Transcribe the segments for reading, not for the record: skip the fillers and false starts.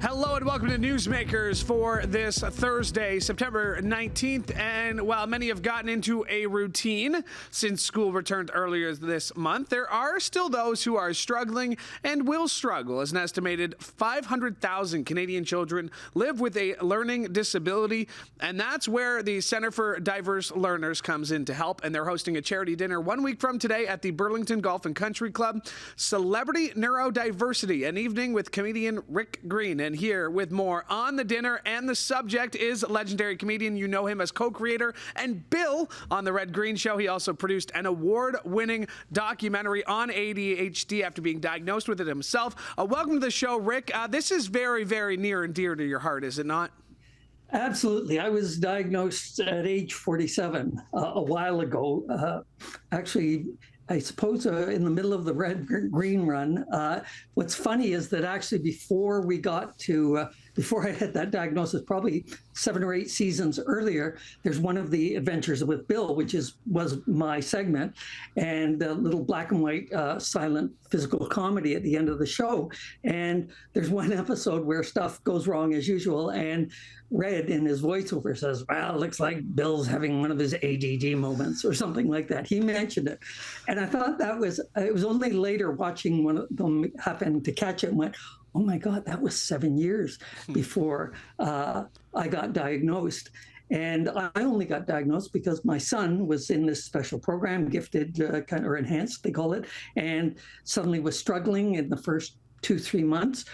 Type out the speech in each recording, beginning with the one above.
Hello and welcome to Newsmakers for this Thursday, September 19th. And while many have gotten into a routine since school returned earlier this month, there are still those who are struggling and will struggle, as an estimated 500,000 Canadian children live with a learning disability. And that's where the Center for Diverse Learners comes in to help. And they're hosting a charity dinner 1 week from today at the Burlington Golf and Country Club. Celebrity Neurodiversity, an evening with comedian Rick Green. And here with more on the dinner and the subject is legendary comedian. You know him as co-creator and Bill on The Red Green Show. He also produced an award-winning documentary on ADHD after being diagnosed with it himself. Welcome to the show, Rick. This is very, very near and dear to your heart, is it not? Absolutely. I was diagnosed at age 47 a while ago. Actually, I suppose in the middle of the Red Green run. What's funny is that actually before I had that diagnosis, probably 7 or 8 seasons earlier, there's one of the Adventures with Bill, which was my segment, and a little black and white silent physical comedy at the end of the show. And there's one episode where stuff goes wrong as usual, and Red in his voiceover says, "Well, it looks like Bill's having one of his ADD moments," or something like that. He mentioned it. And I thought it was only later watching one of them happen to catch it and went, oh my God, that was 7 years before I got diagnosed. And I only got diagnosed because my son was in this special program, gifted or enhanced, they call it, and suddenly was struggling in the first 2-3 months.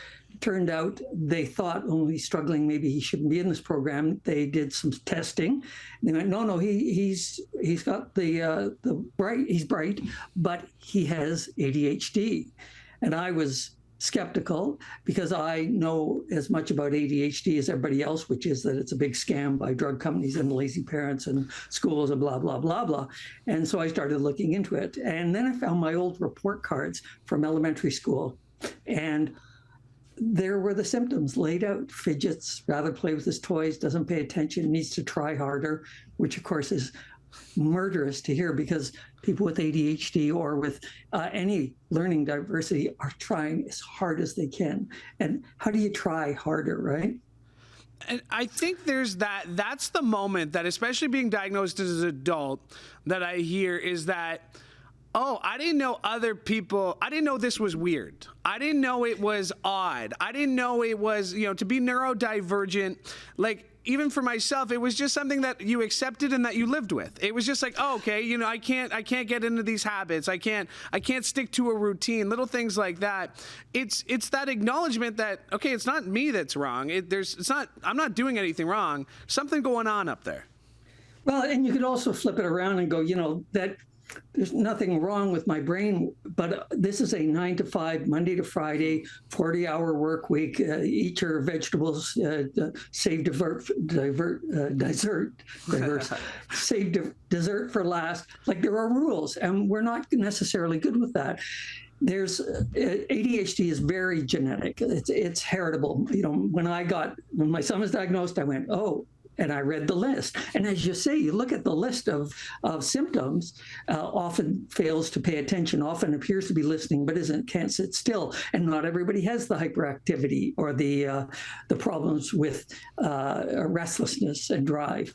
Turned out they thought, oh, he's struggling, maybe he shouldn't be in this program. They did some testing. They went, no, he's got he's bright, but he has ADHD. And I was skeptical because I know as much about ADHD as everybody else, which is that it's a big scam by drug companies and lazy parents and schools and blah, blah, blah, blah. And so I started looking into it. And then I found my old report cards from elementary school. And there were the symptoms laid out: fidgets, rather play with his toys, doesn't pay attention, needs to try harder, which of course is murderous to hear because people with ADHD or with any learning diversity are trying as hard as they can. And how do you try harder, right? And I think that's the moment that, especially being diagnosed as an adult, that I hear is that, oh, I didn't know this was weird. I didn't know it was odd. I didn't know it was, to be neurodivergent, like, even for myself, it was just something that you accepted and that you lived with. It was just like, oh, okay, I can't get into these habits. I can't stick to a routine, little things like that. It's that acknowledgement that, okay, it's not me that's wrong. I'm not doing anything wrong. Something going on up there. Well, and you could also flip it around and go, that there's nothing wrong with my brain, but this is a 9 to 5, Monday to Friday, 40-hour work week. Eat your vegetables, save save dessert for last. Like, there are rules, and we're not necessarily good with that. There's ADHD is very genetic. It's heritable. When my son was diagnosed, I went, oh. And I read the list. And as you say, you look at the list of symptoms, often fails to pay attention, often appears to be listening, but can't sit still. And not everybody has the hyperactivity or the problems with restlessness and drive.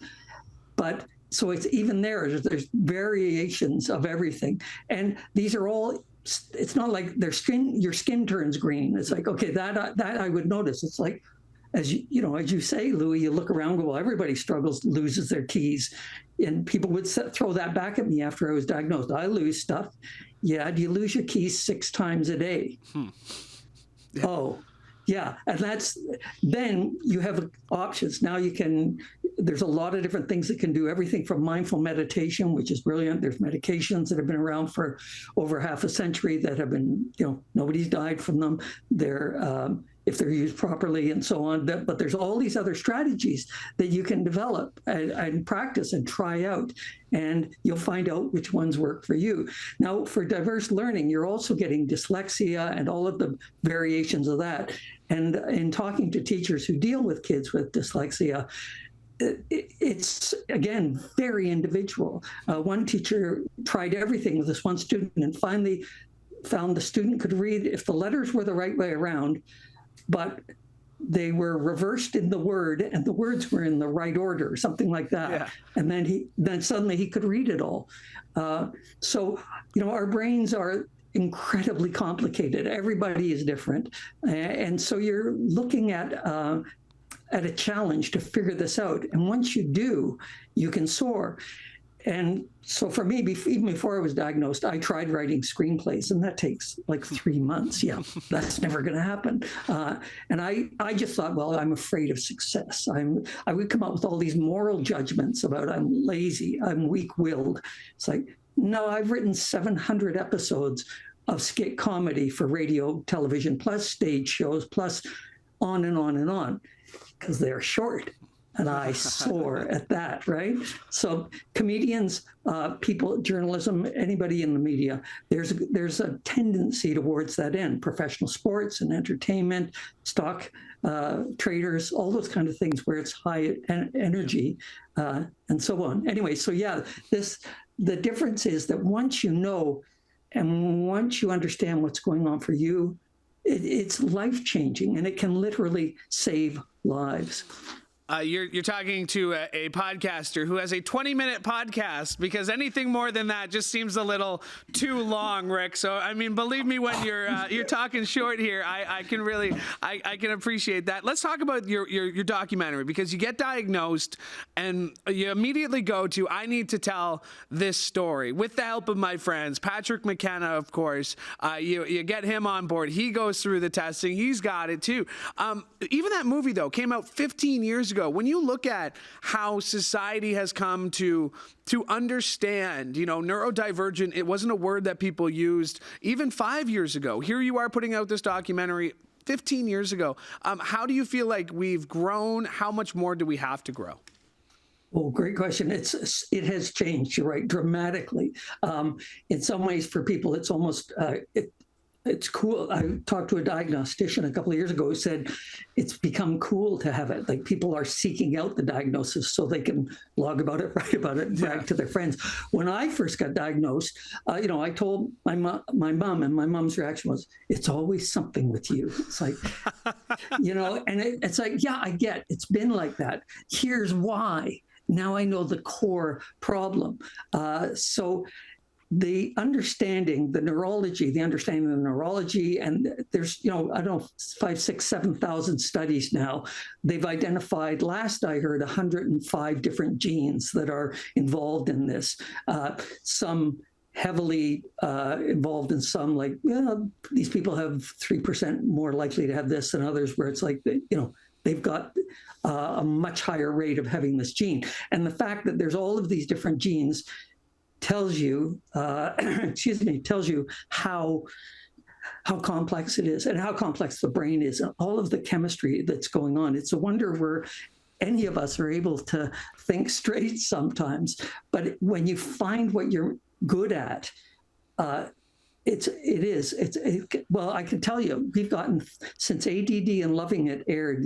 But so it's even there's variations of everything. And these are all, it's not like your skin turns green. It's like, okay, that I would notice. It's like, as you say, Louie, you look around, go, well, everybody struggles, loses their keys. And people would throw that back at me after I was diagnosed. I lose stuff. Yeah, do you lose your keys 6 times a day? Yeah. Oh, yeah. And then you have options. Now there's a lot of different things that can do everything from mindful meditation, which is brilliant. There's medications that have been around for over half a century that have been, nobody's died from them. If they're used properly and so on. But there's all these other strategies that you can develop and practice and try out, and you'll find out which ones work for you. Now, for diverse learning, you're also getting dyslexia and all of the variations of that. And in talking to teachers who deal with kids with dyslexia, it's, again, very individual. One teacher tried everything with this one student and finally found the student could read if the letters were the right way around, but they were reversed in the word, and the words were in the right order, or something like that. Yeah. And then suddenly he could read it all. So, our brains are incredibly complicated. Everybody is different. And so you're looking at a challenge to figure this out. And once you do, you can soar. And so for me, even before I was diagnosed, I tried writing screenplays, and that takes like 3 months. Yeah, that's never going to happen. And I just thought, well, I'm afraid of success. I would come up with all these moral judgments about I'm lazy, I'm weak-willed. It's like, no, I've written 700 episodes of skit comedy for radio, television, plus stage shows, plus on and on and on, because they're short. And I soar at that, right? So comedians, people, journalism, anybody in the media, there's a tendency towards that end. Professional sports and entertainment, stock traders, all those kind of things where it's high energy and so on. Anyway, so yeah, the difference is that once you know and once you understand what's going on for you, it's life-changing, and it can literally save lives. You're talking to a podcaster who has a 20-minute podcast, because anything more than that just seems a little too long, Rick. So, I mean, believe me, when you're talking short here, I can really I can appreciate that. Let's talk about your documentary, because you get diagnosed and you immediately go to, I need to tell this story with the help of my friends. Patrick McKenna, of course, you get him on board. He goes through the testing. He's got it too. Even that movie, though, came out 15 years ago. When you look at how society has come to understand, neurodivergent, it wasn't a word that people used even 5 years ago. Here you are putting out this documentary 15 years ago. How do you feel like we've grown? How much more do we have to grow? Well, great question. It has changed, you're right, dramatically. In some ways, for people, it's almost it's cool. I talked to a diagnostician a couple of years ago who said it's become cool to have it. Like, people are seeking out the diagnosis so they can blog about it, write about it, brag to their friends. When I first got diagnosed, I told my mom, and my mom's reaction was, "It's always something with you." It's like, and it's like, yeah, I get it's been like that. Here's why. Now I know the core problem. So the understanding the neurology, and there's, I don't know, 5, 6, 7,000 studies now. They've identified, last I heard, 105 different genes that are involved in this. Some heavily involved in some, like, these people have 3% more likely to have this than others, where it's like, they've got a much higher rate of having this gene. And the fact that there's all of these different genes tells you, tells you how complex it is, and how complex the brain is, and all of the chemistry that's going on. It's a wonder where any of us are able to think straight sometimes. But when you find what you're good at, well, I can tell you, we've gotten, since ADD and Loving It aired,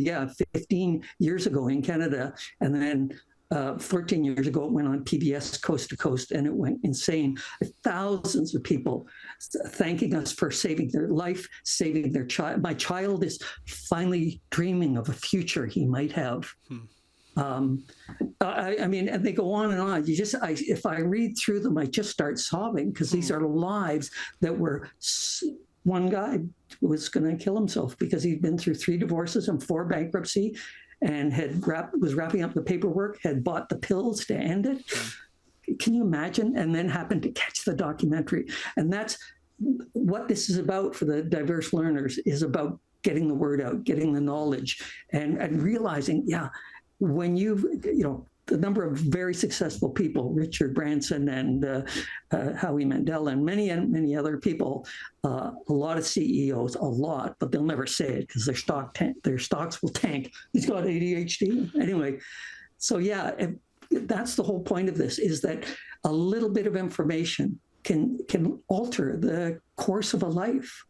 15 years ago in Canada, and then 13 years ago, it went on PBS Coast to Coast, and it went insane. Thousands of people thanking us for saving their life, saving their child. My child is finally dreaming of a future he might have. I mean, and they go on and on. If I read through them, I just start sobbing, because these are lives that were. One guy was going to kill himself because he'd been through 3 divorces and 4 bankruptcy, and was wrapping up the paperwork, had bought the pills to end it. Can you imagine? And then happened to catch the documentary. And that's what this is about for the diverse learners, is about getting the word out, getting the knowledge, and realizing, when the number of very successful people, Richard Branson and Howie Mandel and many other people, a lot of CEOs, but they'll never say it because their stocks will tank. He's got ADHD. Anyway, so that's the whole point of this, is that a little bit of information can alter the course of a life.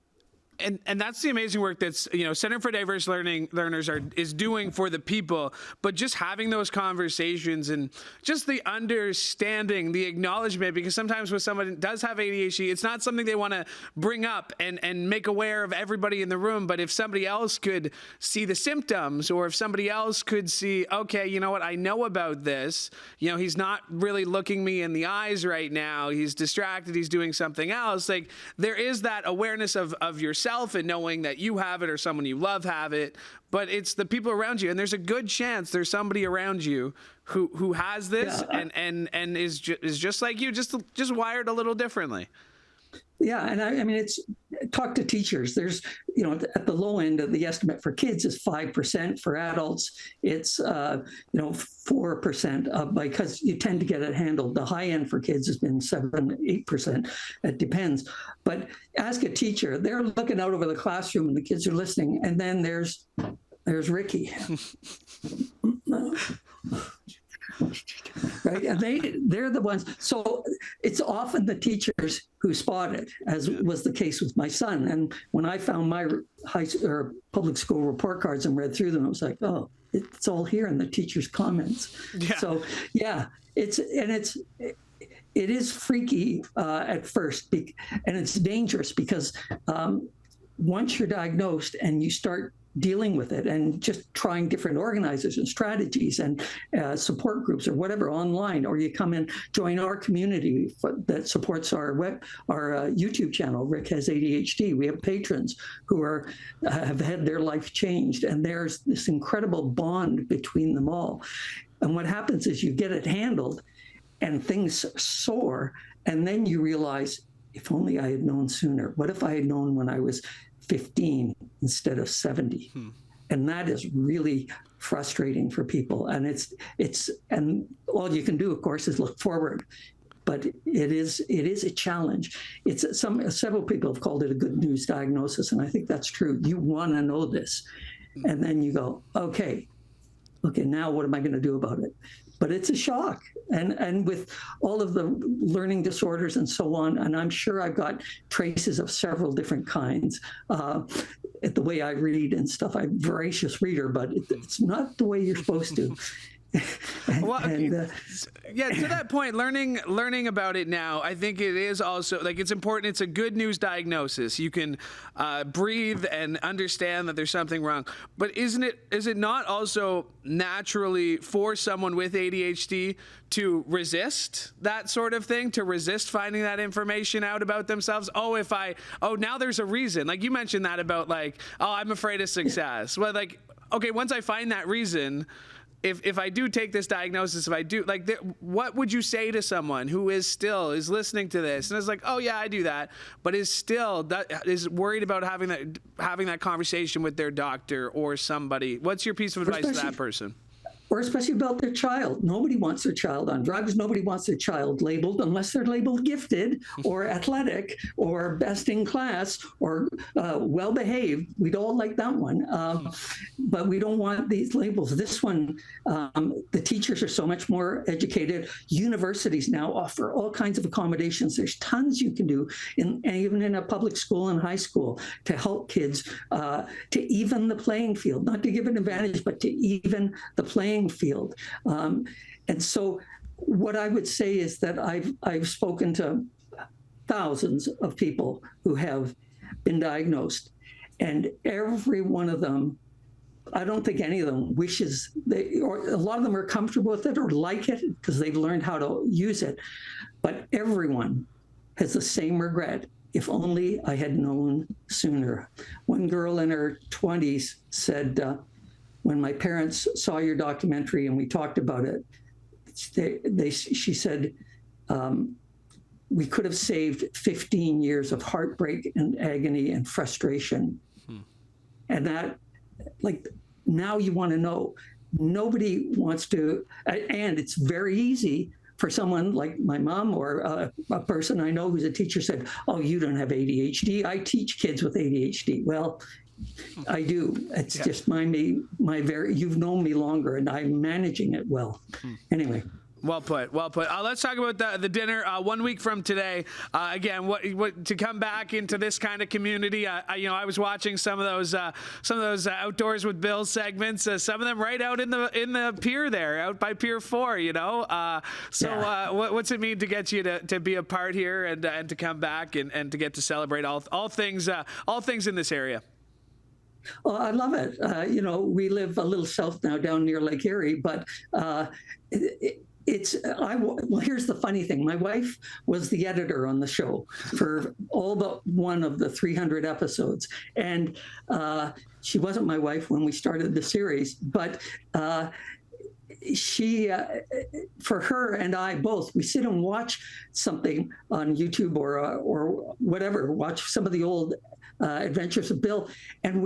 And that's the amazing work that's, Center for Diverse Learners is doing for the people, but just having those conversations and just the understanding, the acknowledgement, because sometimes when someone does have ADHD, it's not something they want to bring up and make aware of everybody in the room. But if somebody else could see the symptoms, or if somebody else could see, okay, you know what, I know about this, he's not really looking me in the eyes right now, he's distracted, he's doing something else. Like, there is that awareness of yourself and knowing that you have it or someone you love have it, but it's the people around you, and there's a good chance there's somebody around you who has this and is just like you, just wired a little differently. Yeah, and I mean, it's talk to teachers. There's, at the low end of the estimate for kids is 5%. For adults, it's 4%, because you tend to get it handled. The high end for kids has been 7-8%. It depends. But ask a teacher. They're looking out over the classroom, and the kids are listening. And then there's Ricky. Right, and they're the ones. So it's often the teachers who spot it, as was the case with my son. And when I found my public school report cards and read through them, I was like, oh, it's all here in the teachers' comments. Yeah. So yeah, it is freaky at first, and it's dangerous because once you're diagnosed and you start dealing with it and just trying different organizers and strategies and support groups or whatever online, or you come and join our community that supports our YouTube channel. Rick Has ADHD. We have patrons who have had their life changed, and there's this incredible bond between them all. And what happens is you get it handled and things soar, and then you realize, if only I had known sooner. What if I had known when I was 15 instead of 70? And that is really frustrating for people. And and all you can do, of course, is look forward. But it is a challenge. Several people have called it a good news diagnosis, and I think that's true. You want to know this, and then you go, okay, now what am I going to do about it? But it's a shock. And with all of the learning disorders and so on, and I'm sure I've got traces of several different kinds. The way I read and stuff, I'm a voracious reader, but it's not the way you're supposed to. To that point, learning about it now, I think it is also, like, it's important. It's a good news diagnosis. You can breathe and understand that there's something wrong. But is it not also naturally for someone with ADHD to resist that sort of thing, to resist finding that information out about themselves? Now there's a reason. Like you mentioned that about, like, I'm afraid of success. Well, like, okay, once I find that reason, if I do take this diagnosis, what would you say to someone who is listening to this and is like, oh yeah, I do that, but is worried about having that conversation with their doctor or somebody? What's your piece of advice to that person? Or especially about their child. Nobody wants their child on drugs. Nobody wants their child labeled unless they're labeled gifted or athletic or best in class or well-behaved. We'd all like that one. But we don't want these labels. This one, the teachers are so much more educated. Universities now offer all kinds of accommodations. There's tons you can do, even in a public school and high school, to help kids to even the playing field, not to give an advantage, but to even the playing field. And so what I would say is that I've spoken to thousands of people who have been diagnosed, and every one of them, I don't think any of them wishes or a lot of them are comfortable with it or like it because they've learned how to use it. But everyone has the same regret. If only I had known sooner. One girl in her 20s said, when my parents saw your documentary and we talked about it, she said, we could have saved 15 years of heartbreak and agony and frustration. And that, like, now you want to know. Nobody wants to, and it's very easy for someone like my mom or a person I know who's a teacher said, oh, you don't have ADHD. I teach kids with ADHD. Well, I do. It's just you've known me longer and I'm managing it well. Anyway. Well put. Well put. Let's talk about the dinner 1 week from today. Again, what to come back into this kind of community. I was watching some of those outdoors with Bill segments. Some of them right out in the pier there, out by Pier 4. What's it mean to get you to be a part here and to come back and to get to celebrate all things in this area? Oh, I love it. We live a little south now down near Lake Erie, but here's the funny thing. My wife was the editor on the show for all but one of the 300 episodes. And she wasn't my wife when we started the series, but she, for her and I both, we sit and watch something on YouTube or whatever, watch some of the old Adventures of Bill, and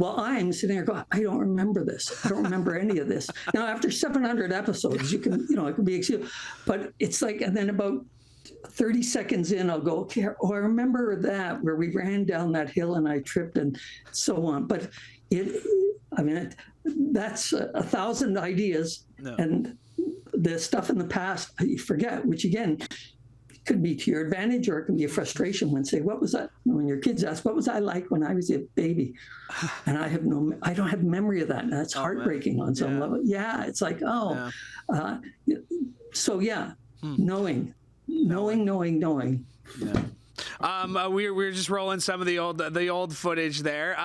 I'm sitting there going, I don't remember this. I don't remember any of this. Now, after 700 episodes, it can be excused. But it's like, and then about 30 seconds in, I'll go, okay, I remember that, where we ran down that hill and I tripped and so on. But that's 1,000 ideas. No. And the stuff in the past, you forget, which again, could be to your advantage, or it can be a frustration when when your kids ask, what was I like when I was a baby? And I don't have memory of that. And that's heartbreaking on some level. Yeah. It's like, knowing. Yeah. We're just rolling some of the old footage there.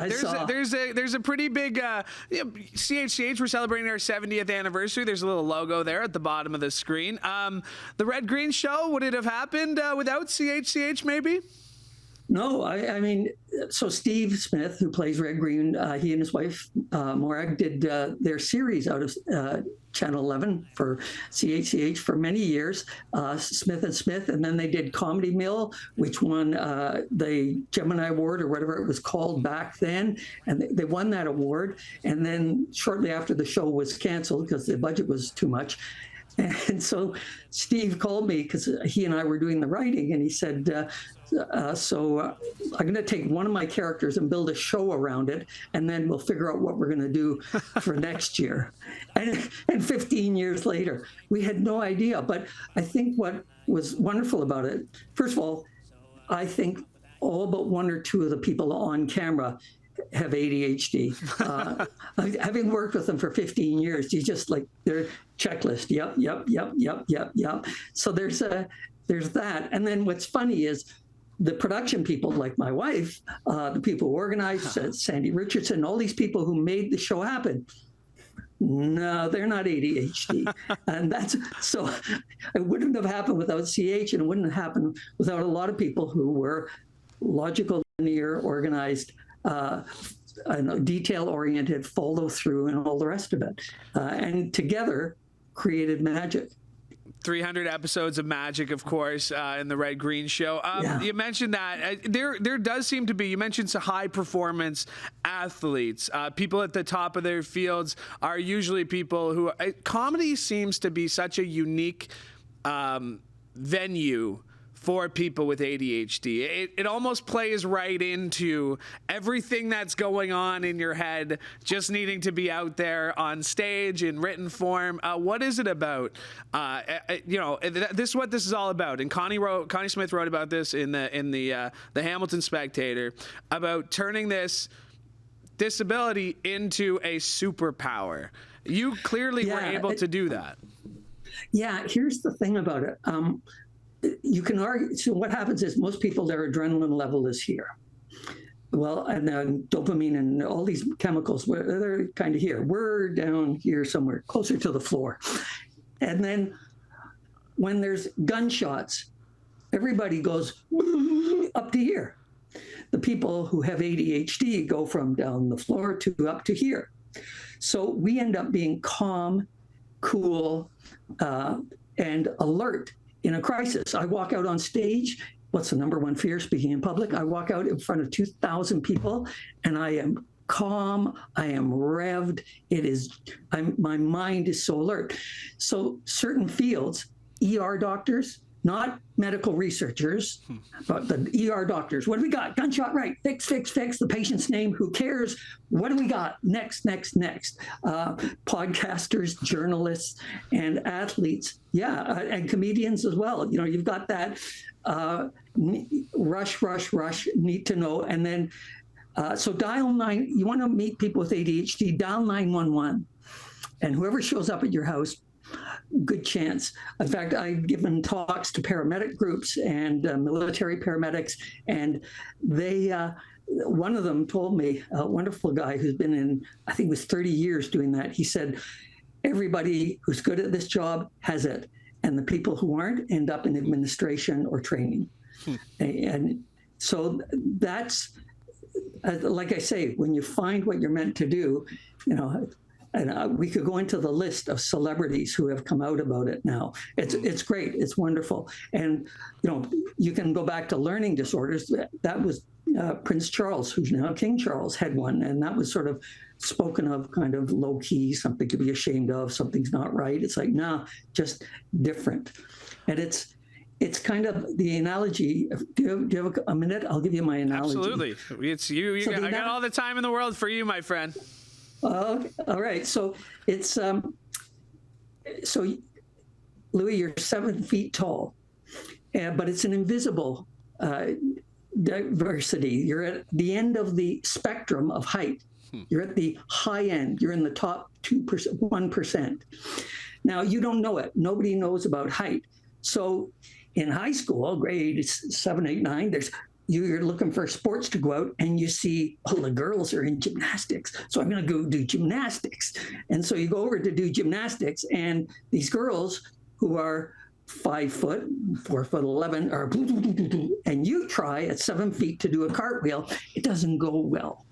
There's a pretty big CHCH. We're celebrating our 70th anniversary. There's a little logo there at the bottom of the screen. The Red Green Show, would it have happened without CHCH? Maybe. No, so Steve Smith, who plays Red Green, he and his wife, Morag, did their series out of Channel 11 for CHCH for many years, Smith and Smith, and then they did Comedy Mill, which won the Gemini Award or whatever it was called back then, and they won that award. And then shortly after the show was canceled because the budget was too much. And so Steve called me because he and I were doing the writing, and he said, so I'm going to take one of my characters and build a show around it, and then we'll figure out what we're going to do for next year. And 15 years later, we had no idea. But I think what was wonderful about it, first of all, I think all but one or two of the people on camera have ADHD. Having worked with them for 15 years, you just like their checklist. Yep. So there's that. And then what's funny is the production people, like my wife, the people who organized, Sandy Richardson, all these people who made the show happen. No, they're not ADHD. And so it wouldn't have happened without CH, and it wouldn't have happened without a lot of people who were logical, linear, organized, detail-oriented, follow through, and all the rest of it. And together created magic. 300 episodes of magic, of course, in the Red Green Show. You mentioned that there does seem to be, you mentioned some high performance athletes. People at the top of their fields are usually people who, comedy seems to be such a unique venue for people with ADHD. It almost plays right into everything that's going on in your head, just needing to be out there on stage in written form. What is it about? This is what this is all about. And Connie Smith wrote about this in the Hamilton Spectator, about turning this disability into a superpower. You clearly were able to do that. Yeah, here's the thing about it. You can argue. So what happens is most people, their adrenaline level is here. Well, and then dopamine and all these chemicals, they're kind of here. We're down here somewhere closer to the floor. And then when there's gunshots, everybody goes up to here. The people who have ADHD go from down the floor to up to here. So we end up being calm, cool, and alert in a crisis. I walk out on stage. What's the number one fear? Speaking in public. I walk out in front of 2,000 people, and I am calm. I am revved. My mind is so alert. So certain fields, ER doctors, not medical researchers, but the ER doctors. What do we got? Gunshot right. Fix. The patient's name. Who cares? What do we got? Next. Podcasters, journalists, and athletes. Yeah, and comedians as well. You know, you've got that rush, need to know. And then, so dial 9, you want to meet people with ADHD, dial 911. And whoever shows up at your house, good chance. In fact, I've given talks to paramedic groups and military paramedics, and they, one of them told me, a wonderful guy who's been in, I think it was 30 years doing that. He said, everybody who's good at this job has it, and the people who aren't end up in administration or training. And so that's, like I say, when you find what you're meant to do, you know, and we could go into the list of celebrities who have come out about it now. It's great. It's wonderful. And, you know, you can go back to learning disorders. That was Prince Charles, who's now King Charles, had one. And that was sort of spoken of kind of low key, something to be ashamed of, something's not right. It's like, nah, just different. And it's kind of the analogy. Do you have a minute? I'll give you my analogy. Absolutely. It's you. So I got all the time in the world for you, my friend. Okay. All right. So it's so Louie, you're 7 feet tall, but it's an invisible diversity. You're at the end of the spectrum of height. You're at the high end. You're in the top 2%, 1%. Now you don't know it. Nobody knows about height. So in high school, grades 7, 8, 9, you're looking for sports to go out, and you see, oh, the girls are in gymnastics, so I'm going to go do gymnastics. And so you go over to do gymnastics, and these girls who are 5 foot, 4'11", are, and you try at 7 feet to do a cartwheel. It doesn't go well.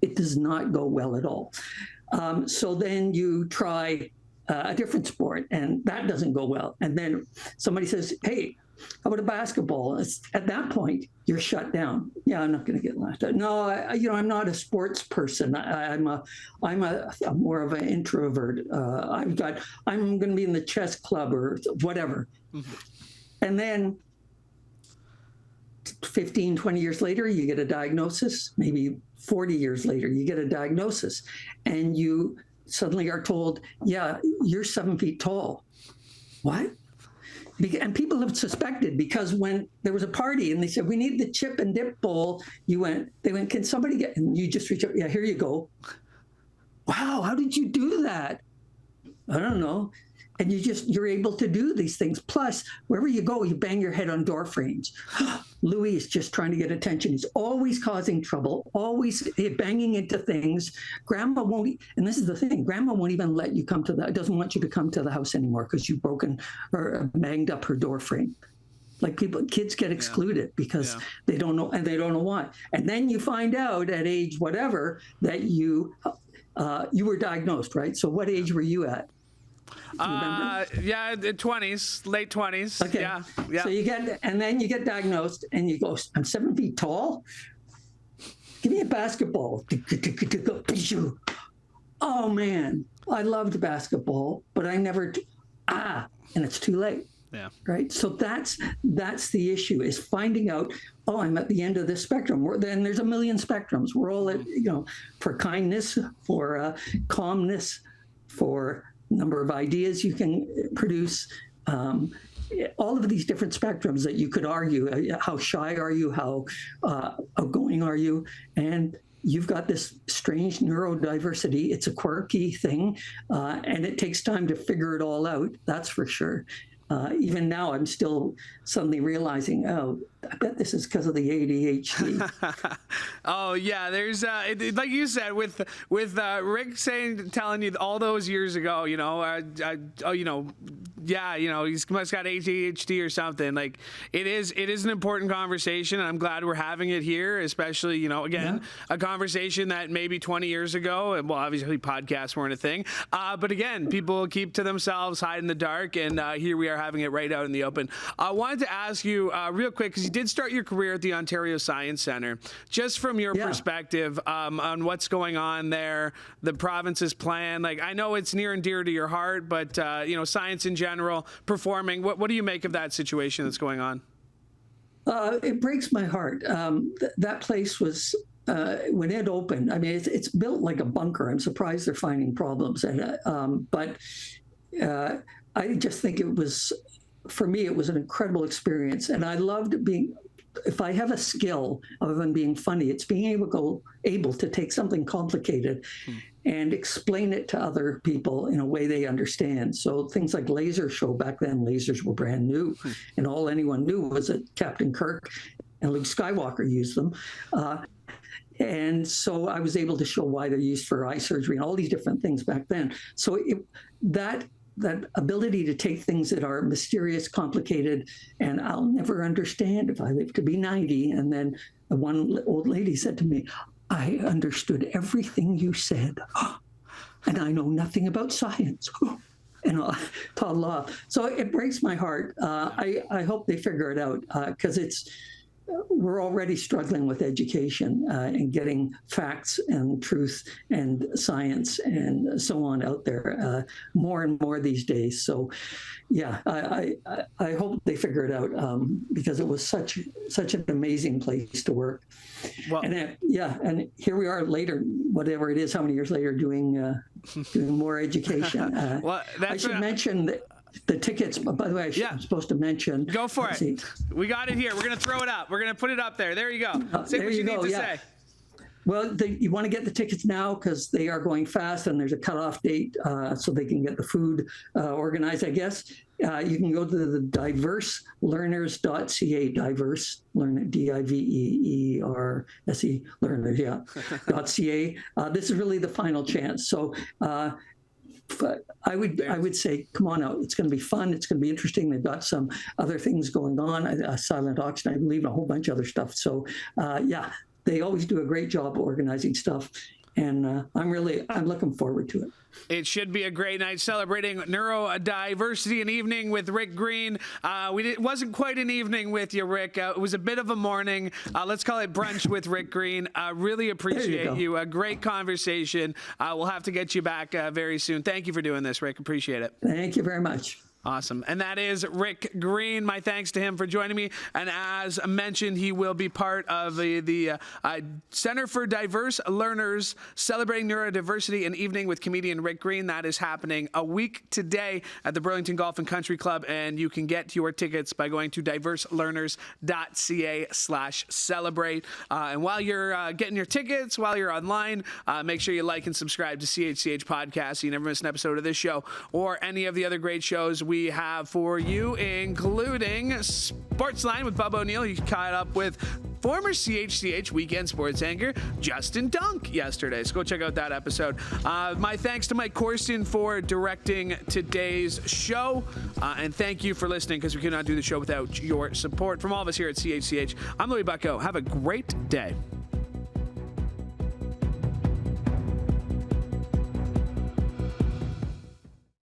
It does not go well at all. So then you try a different sport, and that doesn't go well. And then somebody says, hey, how about a basketball? At that point, you're shut down. Yeah, I'm not going to get laughed at. No, I'm not a sports person. I'm more of an introvert. I'm going to be in the chess club or whatever. Mm-hmm. And then 15, 20 years later, you get a diagnosis. Maybe 40 years later, you get a diagnosis, and you suddenly are told, yeah, you're 7 feet tall. What? And people have suspected, because when there was a party and they said, we need the chip and dip bowl, they went, can somebody get, and you just reach out, yeah, here you go. Wow, how did you do that? I don't know. And you're able to do these things. Plus, wherever you go, you bang your head on door frames. Louie is just trying to get attention. He's always causing trouble, always banging into things. Grandma won't, and this is the thing, Grandma won't even let you doesn't want you to come to the house anymore because you've broken or banged up her door frame. Like kids get excluded because they don't know, and they don't know why. And then you find out at age whatever that you were diagnosed, right? So what age were you at? Yeah, the 20s, late 20s. Okay. Yeah. So then you get diagnosed, and you go, I'm 7 feet tall. Give me a basketball. Oh man, I loved basketball, but I never, and it's too late. Yeah. Right. So that's the issue, is finding out, oh, I'm at the end of this spectrum. Then there's a million spectrums. We're all at, for kindness, for calmness, for number of ideas you can produce, all of these different spectrums that you could argue. How shy are you? How outgoing are you? And you've got this strange neurodiversity. It's a quirky thing, and it takes time to figure it all out. That's for sure. Even now, I'm still suddenly realizing, oh, I bet this is because of the ADHD. Oh yeah, there's like you said, with Rick telling you all those years ago, he must got ADHD or something. Like it is an important conversation, and I'm glad we're having it here, especially a conversation that maybe 20 years ago, well, obviously podcasts weren't a thing, but again, people keep to themselves, hide in the dark, and here we are having it right out in the open. I wanted to ask you real quick, because you did start your career at the Ontario Science Centre. Just from your perspective on what's going on there, the province's plan. Like, I know it's near and dear to your heart, but science in general general performing. What do you make of that situation that's going on? It breaks my heart. That place was, when it opened, I mean, it's built like a bunker. I'm surprised they're finding problems. But I just think it was, for me, it was an incredible experience. And I loved being, if I have a skill other than being funny, it's being able to take something complicated and explain it to other people in a way they understand. So things like laser show, back then lasers were brand new, and all anyone knew was that Captain Kirk and Luke Skywalker used them. And so I was able to show why they're used for eye surgery and all these different things back then. So that ability to take things that are mysterious, complicated, and I'll never understand if I live to be 90. And then one old lady said to me, I understood everything you said, and I know nothing about science. And I'll toddle off. So it breaks my heart. I hope they figure it out, because we're already struggling with education and getting facts and truth and science and so on out there more and more these days. So, yeah, I hope they figure it out, because it was such an amazing place to work. Well, and here we are later, whatever it is, how many years later, doing more education. Well, I should mention that. The tickets, by the way, I'm supposed to mention. Go for it. See. We got it here. We're going to throw it up. We're going to put it up there. There you go. Say what you need to say. Well, you want to get the tickets now because they are going fast, and there's a cutoff date so they can get the food organized, I guess. You can go to the diverselearners.ca, diverse, learn, DIVEERSE, learners, .ca. This is really the final chance. So, but I would say, come on out. It's going to be fun. It's going to be interesting. They've got some other things going on, silent auction, I believe, and a whole bunch of other stuff. So, they always do a great job organizing stuff. And I'm looking forward to it. It should be a great night celebrating neurodiversity, an evening with Rick Green. It wasn't quite an evening with you, Rick. It was a bit of a morning. Let's call it brunch with Rick Green. Really appreciate you. A great conversation. We'll have to get you back very soon. Thank you for doing this, Rick. Appreciate it. Thank you very much. Awesome. And that is Rick Green. My thanks to him for joining me. And as mentioned, he will be part of the Center for Diverse Learners Celebrating Neurodiversity, an evening with comedian Rick Green. That is happening a week today at the Burlington Golf and Country Club. And you can get your tickets by going to diverselearners.ca/celebrate. And while you're getting your tickets, while you're online, make sure you like and subscribe to CHCH Podcast so you never miss an episode of this show or any of the other great shows we have for you, including Sportsline with Bub O'Neill. You caught up with former CHCH weekend sports anchor Justin Dunk yesterday. So go check out that episode. My thanks to Mike Corson for directing today's show. And thank you for listening, because we could not do the show without your support. From all of us here at CHCH, I'm Louie Butko. Have a great day.